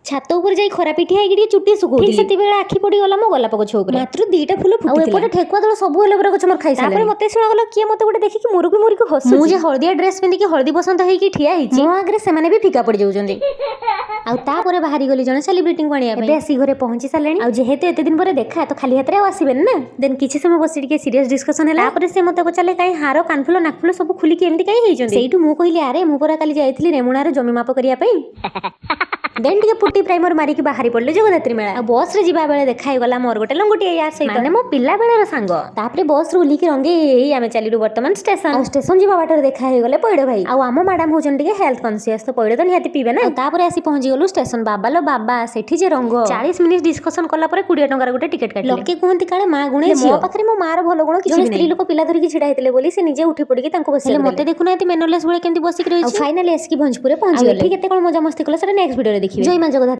ଛାତ ଉପରେ ଯାଇ ଖରା ପିଠିଆ ହେଇକି ଟିକେ ଚୁଟି ଶୁକଉଥିଲି। ଠିକ୍ ସେତିକିବେଳେ ଆଖି ପଡ଼ିଗଲା ମୋ ଗୋଲାପ ଗଛ ଉପରେ। ମାତ୍ର 2ଟା ଫୁଲ ଫୁଟିଥିଲା। ଆଉ ଏପଟେ ଠେକୁଆ ଦଳ ସବୁ ଏଲୋବେରା ଗଛ ମୋର ଖାଇସାରିଲାଣି। ତାପରେ ମତେ ଶୁଣାଗଲା କିଏ ମତେ ଗୋଟେ ଦେଖିକି ମୁରୁକି ମୁରୁକି ହସୁଛି। ମୁଁ ଯେ ହଳଦିଆ ଡ୍ରେସ୍ ପିନ୍ଧିକି ହଳଦୀ ବସନ୍ତ ହେଇକି ଠିଆ ହେଇଛି, ମୋ ଆଗରେ ସେମାନେ ବି ଫିକା ପଡ଼ି ଯାଉଛନ୍ତି। ଆଉ ତାପରେ ବାହାରି ଗଲି ଜଣେ ସେଲିବ୍ରିଟିଙ୍କୁ ଆଣିବା ପାଇଁ। ଏବେ ଆସି ଘରେ ପହଞ୍ଚି ସାରିଲେଣି। ଆଉ ଯେହେତୁ ଏତେ ଦିନ ପରେ ଦେଖା ତ ଖାଲି ହାତରେ ଆଉ ଆସିବେନି ନା। ଦେନ୍ କିଛି ସମୟ ବସି ଟିକେ ସିରିୟସ୍ ଡିସ୍କସନ୍ ହେଲା। ତାପରେ ସେ ମତେ ପଚାରିଲେ କାଇଁ ହାର କାନଫୁଲ ନାକଫୁଲ ସବୁ ଖୋଲିକି ଏମିତି କାଇଁ ହେଇଛନ୍ତି। ସେଇଠୁ ମୁଁ କହିଲି ଆରେ ମୁଁ ପରା କାଲି ଯାଇଥିଲି ରେମୁଣାରେ ଜମି ମାପ କରିବା ପାଇଁ। ଦେନ୍ ଟିକେ ପୁଟି ପ୍ରାଇମର ମାରିକି ବାହାରି ପଡିଲେ ଜଗଦାତ୍ରୀ ମେଳା। ଆଉ ବସ୍ ରେ ଯିବା ବେଳେ ଦେଖା ହେଇଗଲା ମୋର ଗୋଟେ ଲଙ୍ଗଟିଆ ୟାର ସହିତ, ମାନେ ମୋ ପିଲା ବେଳର ସାଙ୍ଗ। ତାପରେ ବସ୍ ରୁ ଓହ୍ଲିକି ରଙ୍ଗେଇ ହେଇ ଆମେ ଚାଲିଲୁ ବର୍ତ୍ତମାନ ଷ୍ଟେସନ। ଆଉ ଷ୍ଟେସନ ଯିବା ବାଟରେ ଦେଖା ହେଇଗଲେ ପଇଡ ଭାଇ। ଆଉ ଆମ ମ୍ୟାଡାମ ହଉଛନ୍ତି ଟିକେ ହେଲ୍ଥ କନସିୟସ୍, ତ ପଇଡ ତ ନିହାତି ପିଇବେ ନା। ଆଉ ତାପରେ ଆସି ପହଞ୍ଚି ଗଲୁ ଷ୍ଟେସନ। ବାବା ଲୋ ବାବା ସେଠି ଯେ ରଙ୍ଗ। 40 ମିନିଟ୍ ଡିସ୍କସନ କଲା ପରେ 20 ଟଙ୍କାର ଗୋଟେ ଟିକେଟ କାଟିଲେ। ଲୋକେ କୁହନ୍ତି କାଳେ ମା ଗୁଣେ ଝିଅ, ମୋ ପାଖରେ ମୋ ମାର ଭଲ ଗୁଣ କିଛି ବି ନାହିଁ। ସ୍ତ୍ରୀ ଲୋକ ପିଲା ଧରିକି ଛିଡା ହେଇଥିଲେ ବୋଲି ସେ ନିଜେ ଉଠି ପଡିକି ତାଙ୍କୁ ବସିଲେ। ମତେ ଦେଖୁନାହାନ୍ତି ମେନରଲେସ୍ ଭଳି କେମିତି ବସିକି ରହିଛି। ଆଉ ଫାଇନାଲି ଆସିକି ଭଞ୍ଜପୁରରେ ପହଞ୍ଚି ଗଲେ। ଏଠି କେତେ କଣ ମଜାମସ୍ତି କଲେ ସେଟା ନେକ୍ସଟ ଭିଡିଓରେ ଦେଖିବେ। ଜୟ ମା ଜଗନ୍ନାଥ।